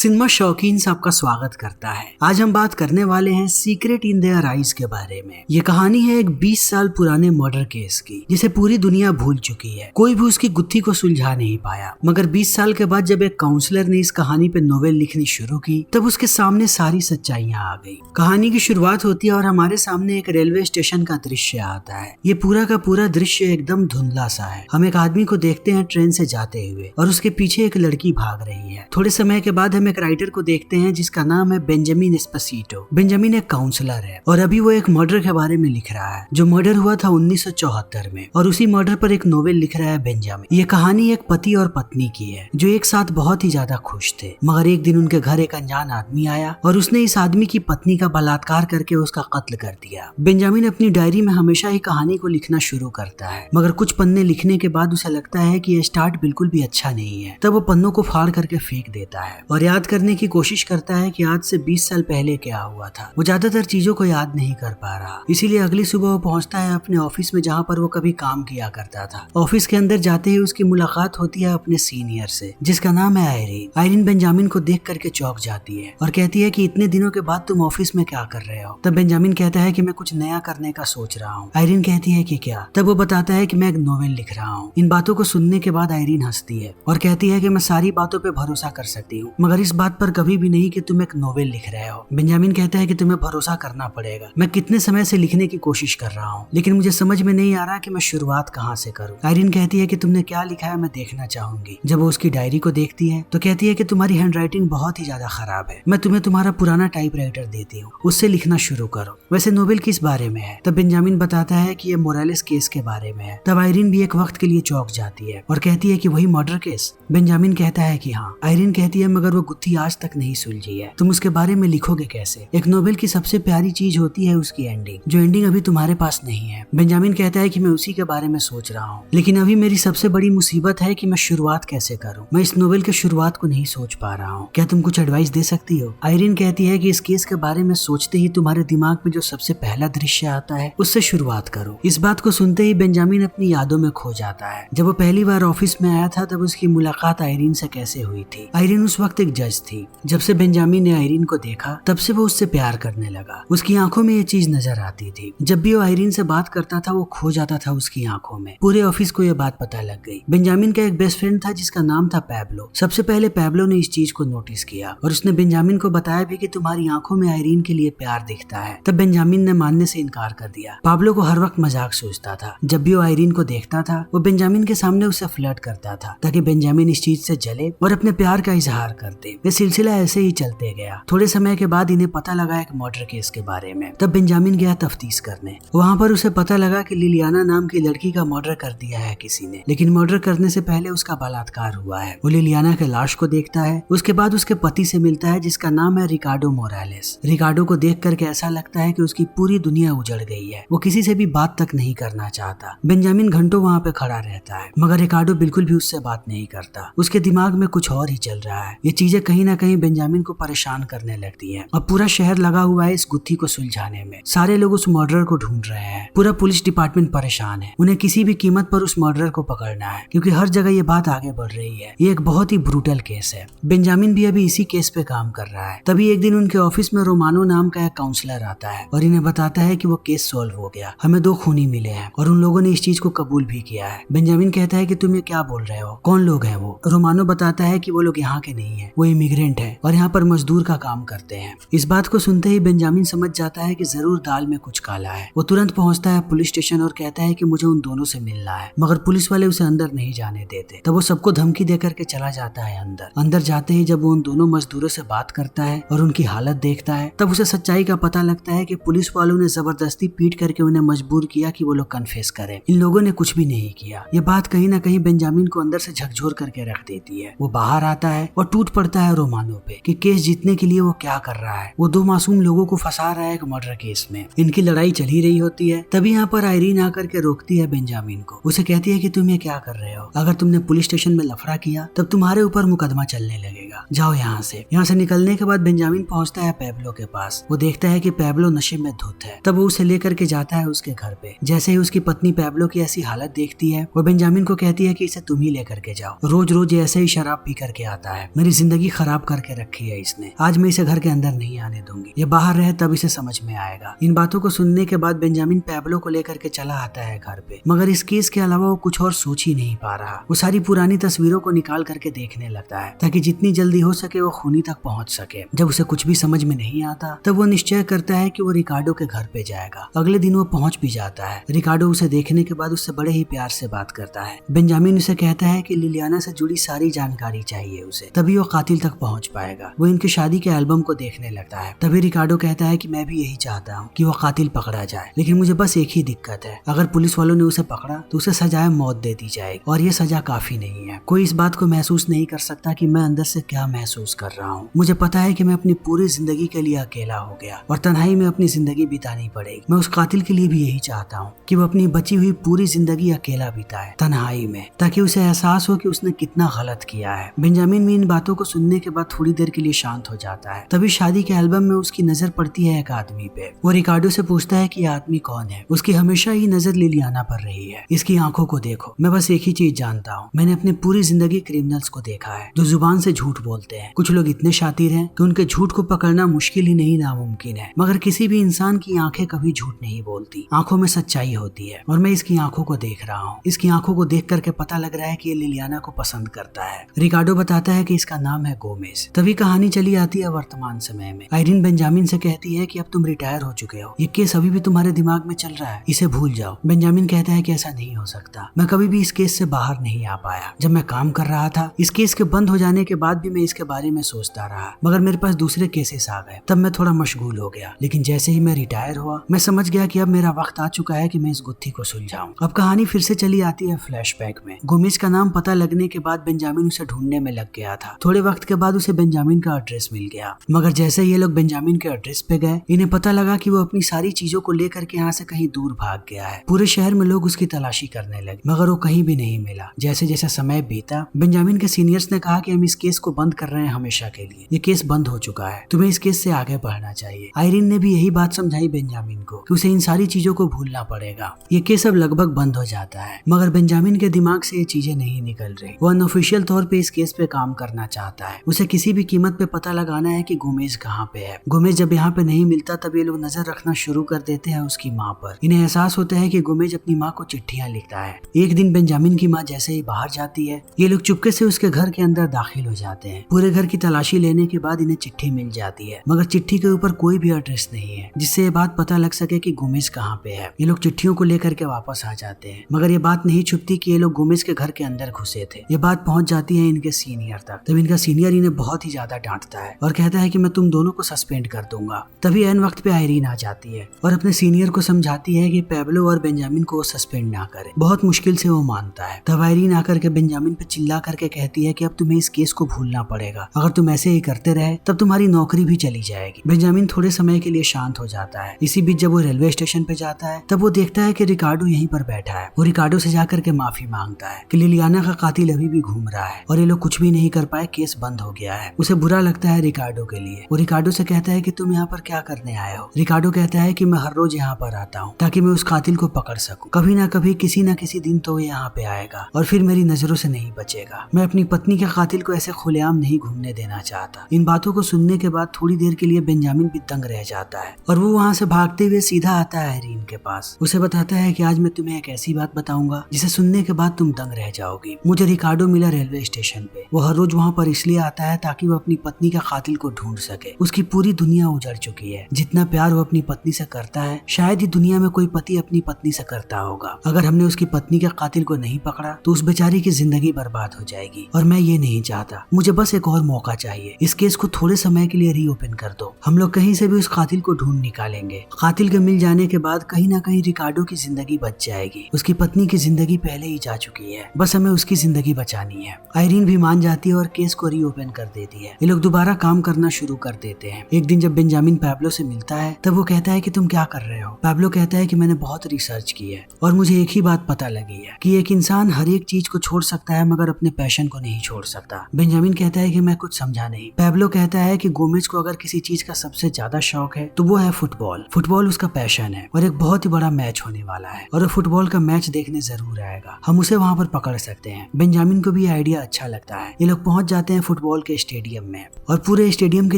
Cinema शौकीन से आपका स्वागत करता है। आज हम बात करने वाले हैं सीक्रेट इन देयर आइज के बारे में। ये कहानी है एक 20 साल पुराने मर्डर केस की, जिसे पूरी दुनिया भूल चुकी है। कोई भी उसकी गुत्थी को सुलझा नहीं पाया, मगर 20 साल के बाद जब एक काउंसलर ने इस कहानी पे नोवेल लिखनी शुरू की, तब उसके सामने सारी सच्चाइयां आ गई। कहानी की शुरुआत होती है और हमारे सामने एक रेलवे स्टेशन का दृश्य आता है। ये पूरा का पूरा दृश्य एकदम धुंधला सा है। हम एक आदमी को देखते हैं ट्रेन से जाते हुए, और उसके पीछे एक लड़की भाग रही है। थोड़े समय के बाद हम एक राइटर को देखते हैं जिसका नाम है बेंजामिन एस्पोसितो। बेंजामिन एक काउंसलर है और अभी वो एक मर्डर के बारे में लिख रहा है जो मर्डर हुआ था 1974 में, और उसी मर्डर पर एक नोवेल लिख रहा है बेंजामिन। ये कहानी एक पति और पत्नी की है जो एक साथ बहुत ही ज्यादा खुश थे, मगर एक दिन उनके घर एक अनजान आदमी आया और उसने इस आदमी की पत्नी का बलात्कार करके उसका कत्ल कर दिया। बेंजामिन अपनी डायरी में हमेशा ही कहानी को लिखना शुरू करता है, मगर कुछ पन्ने लिखने के बाद उसे लगता है कि यह स्टार्ट बिल्कुल भी अच्छा नहीं है। तब वो पन्नों को फाड़ करके फेंक देता है और याद करने की कोशिश करता है कि आज से 20 साल पहले क्या हुआ था। वो ज्यादातर चीजों को याद नहीं कर पा रहा, इसीलिए अगली सुबह वो पहुंचता है अपने ऑफिस में जहाँ पर वो कभी काम किया करता था। ऑफिस के अंदर जाते ही उसकी मुलाकात होती है अपने सीनियर से, जिसका नाम है आयरीन। आयरीन बेंजामिन को देख करके चौंक जाती है और कहती है कि इतने दिनों के बाद तुम ऑफिस में क्या कर रहे हो। तब बेंजामिन कहता है कि मैं कुछ नया करने का सोच रहा हूँ। आयरीन कहती है कि क्या। तब वो बताता है कि मैं एक नोवेल लिख रहा हूँ। इन बातों को सुनने के बाद आयरीन हंसती है और कहती है कि मैं सारी बातों पे भरोसा कर सकती हूँ, मगर इस बात पर कभी भी नहीं कि तुम एक नोवेल लिख रहे हो। बेंजामिन कहता है कि तुम्हें भरोसा करना पड़ेगा। मैं कितने समय से लिखने की कोशिश कर रहा हूँ, लेकिन मुझे समझ में नहीं आ रहा कि मैं शुरुआत कहाँ से करूँ। आयरीन कहती है कि तुमने क्या लिखा है मैं देखना चाहूंगी। जब वो उसकी डायरी को देखती है तो कहती है कि तुम्हारी हैंडराइटिंग बहुत ही ज्यादा खराब है, मैं तुम्हें तुम्हारा पुराना टाइपराइटर देती हूँ, उससे लिखना शुरू करो। वैसे नोवेल किस बारे में है? तब बेंजामिन बताता है कि ये मोरालेस केस के बारे में है। तब आयरीन भी एक वक्त के लिए चौंक जाती है और कहती है कि वही मर्डर केस? बेंजामिन कहता है कि हाँ। आयरीन कहती है मगर वो गुत्थी आज तक नहीं सुलझी है, तुम उसके बारे में लिखोगे कैसे? एक नोवेल की सबसे प्यारी चीज होती है उसकी एंडिंग, जो एंडिंग अभी तुम्हारे पास नहीं है। बेंजामिन कहता है कि मैं उसी के बारे में सोच रहा हूँ, लेकिन अभी मेरी सबसे बड़ी मुसीबत है कि मैं शुरुआत कैसे करूँ। मैं इस नोवेल के शुरुआत को नहीं सोच पा रहा हूँ, क्या तुम कुछ एडवाइस दे सकती हो? आयरीन कहती है कि इस केस के बारे में सोचते ही तुम्हारे दिमाग में जो सबसे पहला दृश्य आता है उससे शुरुआत करो। इस बात को सुनते ही बेंजामिन अपनी यादों में खो जाता है। जब वो पहली बार ऑफिस में आया था तब उसकी मुलाकात आयरीन से कैसे हुई थी। आयरीन उस वक्त एक जज थी। जब से बेंजामिन ने आयरीन को देखा तब से वो उससे प्यार करने लगा। उसकी आंखों में ये चीज नजर आती थी। जब भी वो आयरीन से बात करता था वो खो जाता था उसकी आंखों में। पूरे ऑफिस को ये बात पता लग गई। बेंजामिन का एक बेस्ट फ्रेंड था जिसका नाम था पैब्लो। सबसे पहले पैब्लो ने इस चीज को नोटिस किया और उसने बेंजामिन को बताया भी कि तुम्हारी आंखों में आयरीन के लिए प्यार दिखता है। तब बेंजामिन ने मानने से इनकार कर दिया। पैब्लो को हर वक्त मजाक सोचता था। जब भी वो आयरीन को देखता था वो बेंजामिन के सामने उससे फ्लर्ट करता था ताकि बेंजामिन इस चीज से जले और अपने प्यार का इजहार कर दे। ये सिलसिला ऐसे ही चलते गया। थोड़े समय के बाद इन्हें पता लगा एक मर्डर केस के बारे में। तब बेंजामिन गया तफ्तीश करने। वहाँ पर उसे पता लगा कि लिलियाना नाम की लड़की का मर्डर कर दिया है किसी ने, लेकिन मर्डर करने से पहले उसका बलात्कार हुआ है। वो लिलियाना के लाश को देखता है। उसके बाद उसके पति से मिलता है जिसका नाम है रिकार्डो मोरालेस। रिकार्डो को देख करके ऐसा लगता है कि उसकी पूरी दुनिया उजड़ गई है। वो किसी से भी बात तक नहीं करना चाहता। बेंजामिन घंटों वहाँ पे खड़ा रहता है, मगर रिकार्डो बिल्कुल भी उससे बात नहीं करता। उसके दिमाग में कुछ और ही चल रहा है। ये चीजें कहीं ना कहीं बेंजामिन को परेशान करने लगती है। अब पूरा शहर लगा हुआ है इस गुत्थी को सुलझाने में। सारे लोग उस मर्डरर को ढूंढ रहे हैं। पूरा पुलिस डिपार्टमेंट परेशान है। उन्हें किसी भी कीमत पर उस मर्डरर को पकड़ना है, क्योंकि हर जगह ये बात आगे बढ़ रही है। ये एक बहुत ही ब्रूटल केस है। बेंजामिन भी अभी इसी केस पे काम कर रहा है। तभी एक दिन उनके ऑफिस में रोमानो नाम का एक काउंसलर आता है और इन्हें बताता है कि वो केस सॉल्व हो गया। हमें 2 खूनी मिले हैं और उन लोगों ने इस चीज को कबूल भी किया है। बेंजामिन कहता है कि तुम ये क्या बोल रहे हो, कौन लोग हैं वो? रोमानो बताता है कि वो लोग यहाँ के नहीं है, वो इमिग्रेंट है और यहाँ पर मजदूर का काम करते हैं। इस बात को सुनते ही बेंजामिन समझ जाता है कि जरूर दाल में कुछ काला है। वो तुरंत पहुंचता है पुलिस स्टेशन और कहता है कि मुझे उन दोनों से मिलना है, मगर पुलिस वाले उसे अंदर नहीं जाने देते। तब वो सबको धमकी दे करके चला जाता है अंदर। अंदर जाते ही जब वो उन दोनों मजदूरों से बात करता है और उनकी हालत देखता है तब उसे सच्चाई का पता लगता है कि पुलिस वालों ने जबरदस्ती पीट करके उन्हें मजबूर किया कि वो लोग कन्फेस करें। इन लोगों ने कुछ भी नहीं किया। ये बात कहीं ना कहीं बेंजामिन को अंदर से झकझोर करके रख देती है। वो बाहर आता है और टूट पड़ता है रोमानो पे कि केस जीतने के लिए वो क्या कर रहा है। वो 2 मासूम लोगों को फंसा रहा है एक मर्डर केस में। इनकी लड़ाई चल ही रही होती है। तभी यहाँ पर आयरीन आकर के रोकती है बेंजामिन को। उसे कहती है कि तुम ये क्या कर रहे हो? अगर तुमने पुलिस स्टेशन में लफड़ा किया तब तुम्हारे ऊपर मुकदमा चलने लगेगा। जाओ यहाँ से। यहाँ से निकलने के बाद बेंजामिन पहुँचता है पैब्लो के पास। वो देखता है कि पैब्लो नशे में धुत है। तब वो उसे लेकर के जाता है उसके घर पे। जैसे ही उसकी पत्नी पैब्लो की ऐसी हालत देखती है वो बेंजामिन को कहती है कि इसे तुम ही लेकर के जाओ। रोज रोज ऐसे ही शराब पी करके आता है, मेरी जिंदगी खराब करके रखी है इसने, आज मैं इसे घर के अंदर नहीं आने दूंगी, ये बाहर रहे तब इसे समझ में आएगा। इन बातों को सुनने के बाद बेंजामिन पैब्लो को लेकर के चला आता है घर पे, मगर इस केस के अलावा वो कुछ और सोच ही नहीं पा रहा। वो सारी पुरानी तस्वीरों को निकाल करके देखने लगता है ताकि जितनी जल्दी हो सके वो खूनी तक पहुंच सके। जब उसे कुछ भी समझ में नहीं आता तब वो निश्चय करता है कि वो रिकार्डो के घर पे जाएगा। अगले दिन वो पहुंच भी जाता है। रिकार्डो उसे देखने के बाद उससे बड़े ही प्यार से बात करता है। बेंजामिन उसे कहता है कि लिलियाना से जुड़ी सारी जानकारी चाहिए उसे, तभी वो कातिल तक पहुंच पाएगा। वो इनकी शादी के एल्बम को देखने लगता है। तभी रिकार्डो कहता है कि मैं भी यही चाहता हूँ कि वो कातिल पकड़ा जाए, लेकिन मुझे बस एक ही दिक्कत है, अगर पुलिस वालों ने उसे पकड़ा तो उसे सजाए मौत दे दी जाएगी, और ये सजा काफी नहीं है। कोई इस बात को महसूस नहीं कर सकता कि मैं अंदर से क्या महसूस कर रहा हूँ। मुझे पता है कि मैं अपनी पूरी जिंदगी के लिए अकेला हो गया और तन्हाई में अपनी जिंदगी बितानी पड़ेगी। मैं उस कातिल के लिए भी यही चाहता हूँ कि वो अपनी बची हुई पूरी जिंदगी अकेला बिताए तन्हाई में, ताकि उसे एहसास हो कि उसने कितना गलत किया है। बेंजामिन भी इन बातों को सुनने के बाद थोड़ी देर के लिए शांत हो जाता है। तभी शादी के एल्बम में उसकी नजर पड़ती है एक आदमी पे। वो रिकार्डो से पूछता है कि ये आदमी कौन है। उसकी हमेशा ही नजर लिलियाना पर रही है। इसकी आंखों को देखो, मैं बस एक ही चीज जानता हूँ, मैंने अपनी पूरी जिंदगी क्रिमिनल्स को देखा है जो जुबान से झूठ बोलते हैं। कुछ लोग इतने शातिर हैं कि उनके झूठ को पकड़ना मुश्किल ही नहीं नामुमकिन है, मगर किसी भी इंसान की आंखें कभी झूठ नहीं बोलती। आंखों में सच्चाई होती है और मैं इसकी आंखों को देख रहा हूँ। इसकी आंखों को देख करके पता लग रहा है कि ये लिलियाना को पसंद करता है। रिकार्डो बताता है कि इसका नाम है गोमेज। तभी कहानी चली आती है वर्तमान समय में। आयरीन बेंजामिन से कहती है कि अब तुम रिटायर हो चुके हो, ये केस अभी भी तुम्हारे दिमाग में चल रहा है, इसे भूल जाओ। बेंजामिन कहता है कि ऐसा नहीं हो सकता, मैं कभी भी इस केस से बाहर नहीं आ पाया। जब मैं काम कर रहा था, इस केस के बंद हो जाने के बाद भी मैं इसके बारे में सोचता रहा, मगर मेरे पास दूसरे केसेस आ गए, तब मैं थोड़ा मशगूल हो गया। लेकिन जैसे ही मैं रिटायर हुआ, मैं समझ गया कि अब मेरा वक्त आ चुका है कि मैं इस गुत्थी को सुलझाऊं। अब कहानी फिर से चली आती है फ्लैशबैक में। गोमेज का नाम पता लगने के बाद बेंजामिन उसे ढूंढने में लग गया था। थोड़े वक्त के बाद उसे बेंजामिन का एड्रेस मिल गया, मगर जैसे ये लोग बेंजामिन के एड्रेस पे गए, इन्हें पता लगा कि वो अपनी सारी चीजों को लेकर के यहाँ से कहीं दूर भाग गया है। पूरे शहर में लोग उसकी तलाशी करने लगे, मगर वो कहीं भी नहीं मिला। जैसे जैसे समय बीता, बेंजामिन के सीनियर्स ने कहा कि हम इस केस को बंद कर रहे हैं हमेशा के लिए, ये केस बंद हो चुका है, तुम्हें इस केस से आगे बढ़ना चाहिए। आयरीन ने भी यही बात समझाई बेंजामिन को कि उसे इन सारी चीजों को भूलना पड़ेगा। ये केस अब लगभग बंद हो जाता है, मगर बेंजामिन के दिमाग से ये चीजें नहीं निकल रही। वो अनऑफिशियल तौर पे इस केस पे काम करना चाहता है। उसे किसी भी कीमत पे पता लगाना है कि गोमेज कहाँ पे है। गोमेज जब यहाँ पे नहीं मिलता, तब ये लोग नजर रखना शुरू कर देते हैं उसकी माँ पर। इन्हें एहसास होता है कि गोमेज अपनी माँ को चिट्ठियां लिखता है। एक दिन बेंजामिन की माँ जैसे ही बाहर जाती है, ये लोग चुपके से उसके घर के अंदर दाखिल हो जाते हैं। पूरे घर की तलाशी लेने के बाद इन्हें चिट्ठी मिल जाती है, मगर चिट्ठी के ऊपर कोई भी एड्रेस नहीं है जिससे ये बात पता लग सके कि गोमेज कहाँ पे है। ये लोग चिट्ठियों को लेकर के वापस आ जाते हैं, मगर ये बात नहीं छुपती कि ये लोग गोमेज के घर के अंदर घुसे थे। ये बात पहुंच जाती है इनके सीनियर तक। तब इनका सीनियर इन्हें बहुत ही ज्यादा डांटता है और कहता है कि मैं तुम दोनों को सस्पेंड कर दूंगा। तभी एन वक्त पे आयरीन आ जाती है और अपने सीनियर को समझाती है कि पैब्लो और बेंजामिन को सस्पेंड ना करे। बहुत मुश्किल से वो मानता है। तब आयरीन आकर के बेंजामिन पे चिल्ला करके कहती है कि अब तुम्हें इस केस को भूलना पड़ेगा, अगर तुम ऐसे ही करते रहे तब तुम्हारी नौकरी भी चली जाएगी। बेंजामिन थोड़े समय के लिए शांत हो जाता है। इसी बीच जब वो रेलवे स्टेशन पे जाता है, तब वो देखता है कि रिकार्डो यहीं पर बैठा है। वो रिकार्डो से जाकर के माफी मांगता है कि लिलियाना का कातिल अभी भी घूम रहा है और ये लोग कुछ भी नहीं कर पाए, केस बंद हो गया है। उसे बुरा लगता है रिकार्डो के लिए। वो रिकार्डो से कहता है कि तुम यहाँ पर क्या करने आए हो। रिकार्डो कहता है कि मैं हर रोज यहाँ पर आता हूँ ताकि मैं उस कातिल को पकड़ सकूं। कभी ना कभी किसी न किसी दिन तो यहाँ पे आएगा और फिर मेरी नजरों से नहीं बचेगा। मैं अपनी पत्नी के कातिल को ऐसे खुलेआम नहीं घूमने देना चाहता। इन बातों को सुनने के बाद थोड़ी देर के लिए बेंजामिन भी दंग रह जाता है और वो वहाँ से भागते हुए सीधा आता है आयरीन के पास। उसे बताता है कि आज मैं तुम्हें एक ऐसी बात बताऊंगा जिसे सुनने के बाद तुम दंग रह जाओगी। मुझे रिकार्डो मिला रेलवे स्टेशन पे। वो हर रोज वहाँ पर इसलिए आता है ताकि वो अपनी पत्नी का कातिल को ढूंढ सके। उसकी पूरी दुनिया उजड़ चुकी है। जितना प्यार वो अपनी पत्नी से करता है, शायद ही दुनिया में कोई पति अपनी पत्नी से करता होगा। अगर हमने उसकी पत्नी के कातिल को नहीं पकड़ा तो उस बेचारी की जिंदगी बर्बाद हो जाएगी और मैं ये नहीं चाहता। मुझे बस एक और मौका चाहिए। इस केस को थोड़े समय के लिए रीओपन कर दो। हम लोग कहीं से भी उस कातिल को ढूंढ निकालेंगे। कातिल के मिल जाने के बाद कहीं ना कहीं रिकार्डो की जिंदगी बच जाएगी। उसकी पत्नी की जिंदगी पहले ही जा चुकी है, बस हमें उसकी जिंदगी बचानी है। आयरीन भी मान जाती है और केस को रीओपन कर देती है। ये लोग दोबारा काम करना शुरू कर देते हैं। एक दिन जब बेंजामिन पैब्लो से मिलता है, तब वो कहता है कि तुम क्या कर रहे हो। पैब्लो कहता है कि मैंने बहुत रिसर्च की है और मुझे एक ही बात पता लगी है कि एक इंसान हर एक चीज को छोड़ सकता है मगर अपने पैशन को नहीं छोड़ सकता। बेंजामिन कहता है कि मैं कुछ समझा नहीं। पैब्लो कहता है कि गोमेज को अगर किसी चीज का सबसे ज्यादा शौक है तो वो है फुटबॉल। फुटबॉल उसका पैशन है और एक बहुत ही बड़ा मैच होने वाला है और वो फुटबॉल का मैच देखने जरूर आएगा। हम उसे वहाँ पर पकड़ सकते हैं। बेंजामिन को भी आइडिया अच्छा लगता है। ये लोग पहुंच जाते हैं फुटबॉल के स्टेडियम में और पूरे स्टेडियम की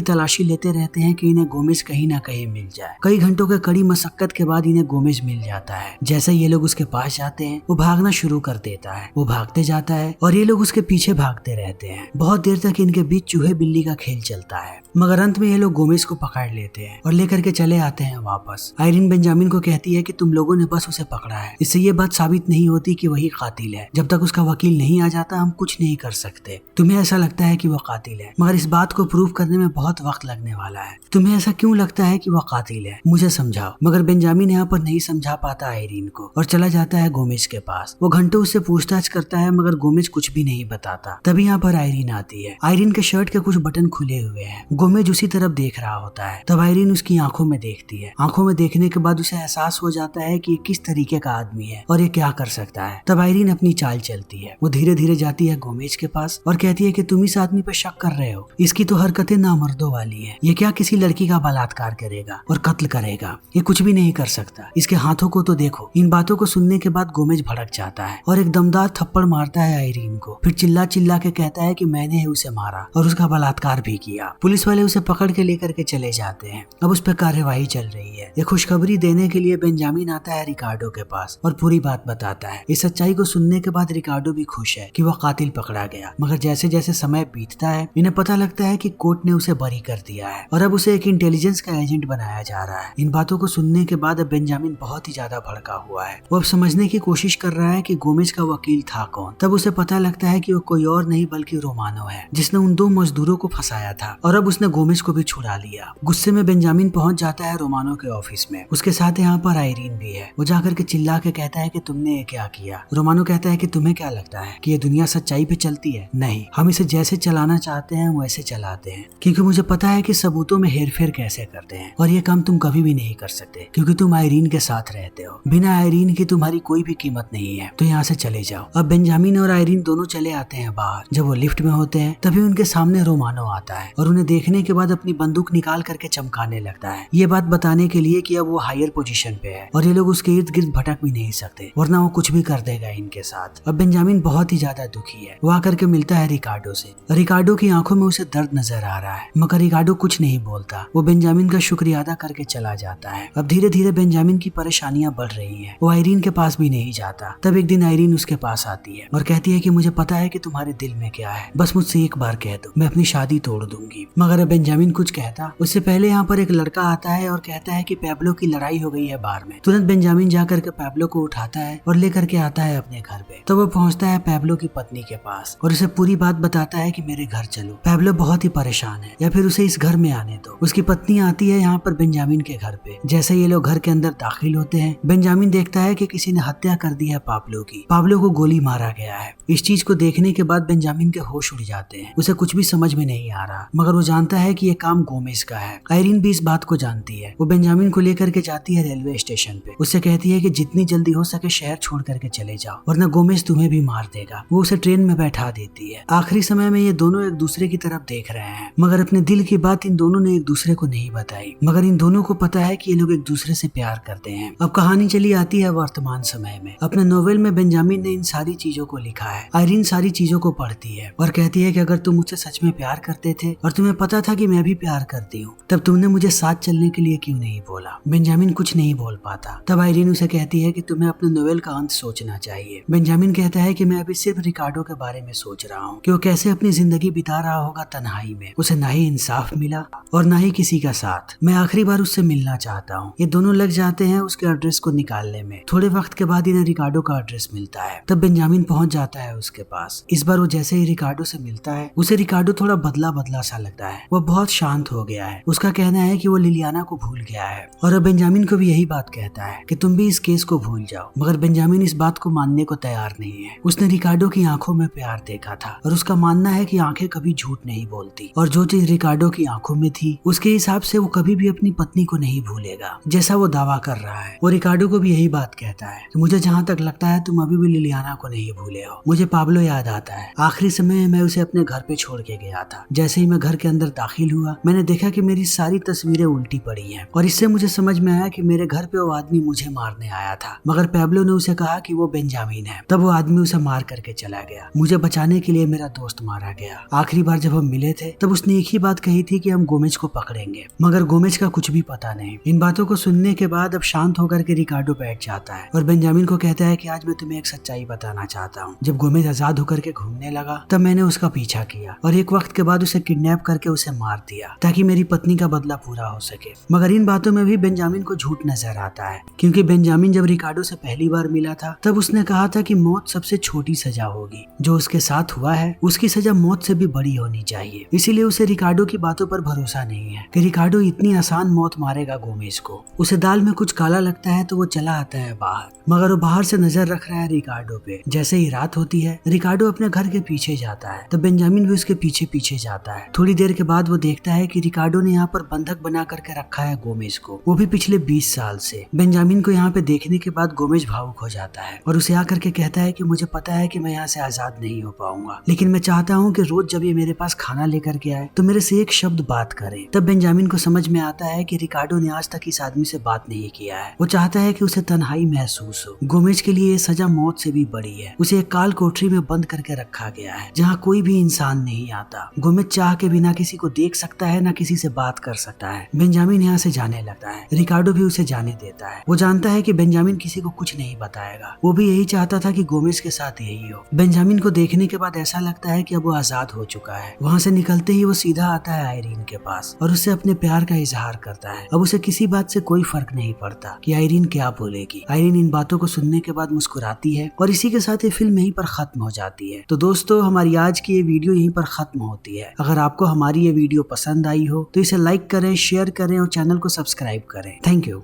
तलाशी लेते रहते हैं कि इन्हें गोमेज कहीं ना कहीं मिल जाए। कई घंटों के कड़ी मशक्कत के बाद इन्हें गोमेज मिल जाता है। जैसे ये लोग उसके पास जाते हैं वो भागना शुरू कर देता है। वो भागते जाता है और ये लोग उसके पीछे भागते रहते हैं। बहुत देर तक इनके बीच चूहे बिल्ली का खेल चलता है, मगर अंत में ये लोग गोमेज को पकड़ लेते हैं और लेकर के चले आते हैं वापस। आयरीन बेंजामिन को कहती है कि तुम लोगों ने बस उसे पकड़ा है, इससे ये बात साबित नहीं होती कि वही कातिल है। जब तक उसका वकील नहीं आ जाता हम कुछ नहीं कर सकते। तुम्हें ऐसा लगता है कि वो कातिल है, मगर इस बात को प्रूव करने में बहुत वक्त लगने वाला है। तुम्हें ऐसा क्यों लगता है कि वो कातिल है, मुझे समझाओ। मगर बेंजामिन यहाँ पर नहीं समझा पाता आयरीन को और चला जाता है गोमेज के पास। वो घंटों उससे पूछताछ करता है मगर गोमेज कुछ भी नहीं बताता। तभी यहाँ पर आयरीन आती है। आयरीन के शर्ट के कुछ बटन खुले हुए हैं। गोमेज उसी तरफ देख रहा होता है। तब आयरीन उसकी आंखों में देखती है। आंखों में देखने के बाद उसे एहसास हो जाता है कि ये किस तरीके का आदमी है और ये क्या कर सकता है। तब आयरीन अपनी चाल चलती है। वो धीरे धीरे जाती है गोमेज के पास और कहती है कि तुम इस आदमी पर शक कर रहे हो, इसकी तो हरकतें नामर्दों वाली है। ये क्या किसी लड़की का बलात्कार करेगा और कत्ल करेगा? ये कुछ भी नहीं कर सकता। इसके हाथों को तो देखो। इन बातों को सुनने के बाद गोमेज भड़क जाता है और एक दमदार थप्पड़ मारता है आयरीन को। फिर चिल्ला चिल्ला के कहता है कि मैंने उसे मारा और उसका बलात्कार भी किया। पुलिस वाले उसे पकड़ के लेकर के चले जाते हैं। अब उस पर कार्यवाही चल रही है। ये खुशखबरी देने के लिए बेंजामिन आता है रिकार्डो के पास और पूरी बात बताता है। इस सच्चाई को सुनने के बाद रिकार्डो भी खुश है कि वह कातिल पकड़ा गया। मगर जैसे जैसे समय बीतता है इन्हें पता लगता है कि कोर्ट ने उसे बरी कर दिया है और अब उसे एक इंटेलिजेंस का एजेंट बनाया जा रहा है। इन बातों को सुनने के बाद अब बेंजामिन बहुत ही ज्यादा भड़का हुआ है। वो अब समझने की कोशिश कर रहा है कि गोमेज का वकील था कौन। तब उसे पता लगता है कि वो कोई और नहीं बल्कि रोमानो है, जिसने उन दो मजदूरों को फंसाया था और अब उसने गोमेज को भी छुड़ा लिया। गुस्से में बेंजामिन पहुंच जाता है रोमानो के ऑफिस में। उसके साथ यहाँ पर आयरीन भी है। वो जाकर के चिल्ला के कहता है कि तुमने ये क्या किया। रोमानो कहता है कि तुम्हें क्या लगता है कि ये दुनिया सच्चाई पे चलती है? नहीं, हम इसे जैसे चलाना चाहते हैं वैसे चलाते हैं, क्योंकि मुझे पता है कि सबूतों में हेरफेर कैसे करते हैं और ये काम तुम कभी भी नहीं कर सकते क्योंकि तुम आयरीन के साथ रहते हो। बिना आयरीन की तुम्हारी कोई भी कीमत नहीं है, तो यहाँ से चले जाओ। अब बेंजामिन और आयरीन दोनों चले आते हैं बाहर। जब वो लिफ्ट में होते हैं तभी उनके सामने रोमानो आता है और उन्हें देखने के बाद अपनी बंदूक निकाल करके चमकाने लगता है। ये बात बताने के लिए कि अब वो हायर पोजीशन पे है और ये लोग उसके इर्द गिर्द भटक भी नहीं सकते, वरना वो कुछ भी कर देगा इनके साथ। अब बेंजामिन बहुत ही ज्यादा दुखी है। वो आकर के मिलता है रिकार्डो से। रिकार्डो की आंखों में उसे दर्द नजर आ रहा है, मगर रिकार्डो कुछ नहीं बोलता। वो बेंजामिन का शुक्रिया अदा करके चला जाता है। अब धीरे धीरे बेंजामिन की परेशानियां बढ़ रही है। वो आयरीन के पास भी नहीं जाता। तब एक दिन आयरीन उसके पास आती है और कहती है कि मुझे पता है कि तुम्हारे दिल में क्या है, बस मुझसे एक बार कह दो, मैं अपनी शादी तोड़ दूंगी। मगर बेंजामिन कुछ कहता उससे पहले यहाँ पर एक लड़का आता है और कहता है कि पैब्लो की लड़ाई हो गई है बार में। तुरंत बेंजामिन जाकर के पैब्लो को उठाता है और लेकर के आता है अपने घर पे। तो वो पहुंचता है पैब्लो की पत्नी के पास और उसे पूरी बात बताता है कि मेरे घर चलो। पैब्लो बहुत ही परेशान है, या फिर उसे इस घर में आने दो। उसकी पत्नी आती है यहाँ पर बेंजामिन के घर पे। जैसे ये लोग घर के अंदर दाखिल होते हैं बेंजामिन देखता है कि किसी ने हत्या कर दी है पाब्लो की। पाब्लो को गोली मारा गया है। इस चीज को देखने के बाद बेंजामिन के होश उड़ जाते हैं। उसे कुछ भी समझ में नहीं आ रहा, मगर वो जानता है कि ये काम गोमेज का है। आयरीन भी इस बात को जानती है। वो बेंजामिन को लेकर के जाती है रेलवे स्टेशन पे। उससे कहती है कि जितनी जल्दी हो सके शहर छोड़ करके चले जाओ, वरना गोमेज तुम्हें भी मार देगा। वो उसे ट्रेन में बैठा देती है। आखिरी समय में ये दोनों एक दूसरे की तरफ देख रहे हैं, मगर अपने दिल की बात इन दोनों ने एक दूसरे को नहीं बताई। मगर इन दोनों को पता है कि ये लोग एक दूसरे से प्यार करते हैं। अब कहानी चली आती है वर्तमान समय में। अपने नोवेल में बेंजामिन ने इन सारी चीजों को लिखा है। आयरीन सारी चीजों को पढ़ती है और कहती है कि अगर तुम मुझसे सच में प्यार करते थे और तुम्हें पता था कि मैं भी प्यार करती हूँ, तब तुमने मुझे साथ चलने के लिए क्यों नहीं बोला। बेंजामिन कुछ नहीं बोल पाता। तब आयरीन उसे कहती है कि तुम्हें अपने नोवेल का अंत सोचना चाहिए। बेंजामिन कहता है कि मैं अभी सिर्फ रिकार्डो के बारे में सोच रहा हूँ कि वो कैसे अपनी जिंदगी बिता रहा होगा तन्हाई में। उसे ना ही इंसाफ मिला और ना ही किसी का साथ। मैं आखिरी बार उससे मिलना चाहता हूँ। ये दोनों लग जाते हैं उसके एड्रेस को निकालने में। थोड़े वक्त के बाद इन्हें रिकार्डो का एड्रेस मिलता है। तब बेंजामिन पहुंच जाता है उसके पास। इस बार वो जैसे ही रिकार्डो से मिलता है उसे रिकार्डो थोड़ा बदला बदला सा लगता है। वो बहुत शांत हो गया है। उसका कहना है कि वो लिलियाना को भूल गया है और अब बेंजामिन को भी यही बात कहता है कि तुम भी इस केस को भूल जाओ। मगर बेंजामिन इस बात को मानने को तैयार नहीं है। उसने रिकार्डो की आंखों में प्यार देखा था और उसका मानना है कि आंखें कभी झूठ नहीं बोलती और जो चीज रिकार्डो की आंखों में थी उसके हिसाब से वो कभी भी अपनी पत्नी को नहीं भूलेगा, जैसा वो दावा कर रहा है। वो रिकार्डो को भी यही बात कहता है कि मुझे जहाँ तक लगता है तुम अभी भी लिलियाना को नहीं भूले हो। मुझे पाब्लो याद आता है। आखिरी समय मैं उसे अपने घर पे छोड़ के गया था। जैसे ही मैं घर के अंदर दाखिल हुआ मैंने देखा कि मेरी सारी तस्वीरें उल्टी पड़ी हैं और इससे मुझे समझ में आया कि मेरे घर पे वो आदमी मुझे मारने आया था, मगर पैब्लो ने उसे कहा कि वो बेंजामिन है। तब वो आदमी उसे मार करके चला गया। मुझे बचाने के लिए मेरा दोस्त मारा गया। गया। आखिरी बार जब हम मिले थे तब उसने एक ही बात कही थी कि हम गोमेज को पकड़ेंगे, मगर गोमेज का कुछ भी पता नहीं। इन बातों को सुनने के बाद अब शांत होकर के रिकार्डो बैठ जाता है और बेंजामिन को कहता है कि आज मैं तुम्हें एक सच्चाई बताना चाहता हूँ। जब गोमेज आजाद होकर के घूमने लगा तब मैंने उसका पीछा किया और एक वक्त के बाद उसे किडनैप करके उसे मार दिया ताकि मेरी पत्नी का बदला पूरा हो सके। मगर इन बातों में भी बेंजामिन को झूठ नजर आता है, क्योंकि बेंजामिन जब रिकार्डो से पहली बार मिला था तब उसने कहा था कि मौत सबसे छोटी सजा होगी। जो उसके साथ हुआ है उसकी सजा मौत से भी बड़ी होनी चाहिए। इसीलिए उसे रिकार्डो की बातों पर भरोसा नहीं है कि रिकार्डो इतनी आसान मौत मारेगा गोमेज को। उसे दाल में कुछ काला लगता है तो वो चला आता है बाहर, मगर वो बाहर से नजर रख रहा है रिकार्डो पे। जैसे ही रात होती है रिकार्डो अपने घर के पीछे जाता है तो बेंजामिन भी उसके पीछे पीछे जाता है। थोड़ी देर के बाद वो देखता है कि रिकार्डो ने यहाँ पर बंधक बना करके रखा है गोमेज को, वो भी पिछले 20 साल से। बेंजामिन को यहाँ पे देखने के बाद गोमेज भावुक हो जाता है और उसे आकर के कहता है कि मुझे पता है कि मैं यहाँ से आजाद नहीं हो पाऊंगा, लेकिन मैं चाहता हूँ कि रोज जब ये मेरे पास खाना लेकर के आए तो मेरे से एक शब्द बात करे। तब बेंजामिन को समझ में आता है कि रिकार्डो ने आज तक इस आदमी से बात नहीं किया है। वो चाहता है कि उसे तन्हाई महसूस हो। गोमेज के लिए ये सजा मौत से भी बड़ी है। उसे एक काल कोठरी में बंद करके रखा गया है जहाँ कोई भी इंसान नहीं आता। गोमेज चाह के बिना किसी को देख सकता है, ना किसी से बात कर सकता है। बेंजामिन यहाँ से जाने लगता है, रिकार्डो भी उसे जाने देता है। वो जानता है कि बेंजामिन किसी को कुछ नहीं बताएगा। वो भी यही चाहता था कि गोमेज के साथ यही हो। बेंजामिन को देखने के बाद ऐसा लगता है कि अब वो आजाद हो चुका है। वहाँ से निकलते ही वो सीधा आता है आयरीन के पास और उससे अपने प्यार का इजहार करता है। अब उसे किसी बात से कोई फर्क नहीं पड़ता कि आयरीन क्या बोलेगी। आयरीन इन बातों को सुनने के बाद मुस्कुराती है और इसी के साथ ये फिल्म यहीं पर खत्म हो जाती है। तो दोस्तों, हमारी आज की ये वीडियो यहीं पर खत्म होती है। अगर आपको हमारी ये वीडियो पसंद आई हो तो इसे लाइक करें, शेयर करें और चैनल को सब्सक्राइब करें। Thank you.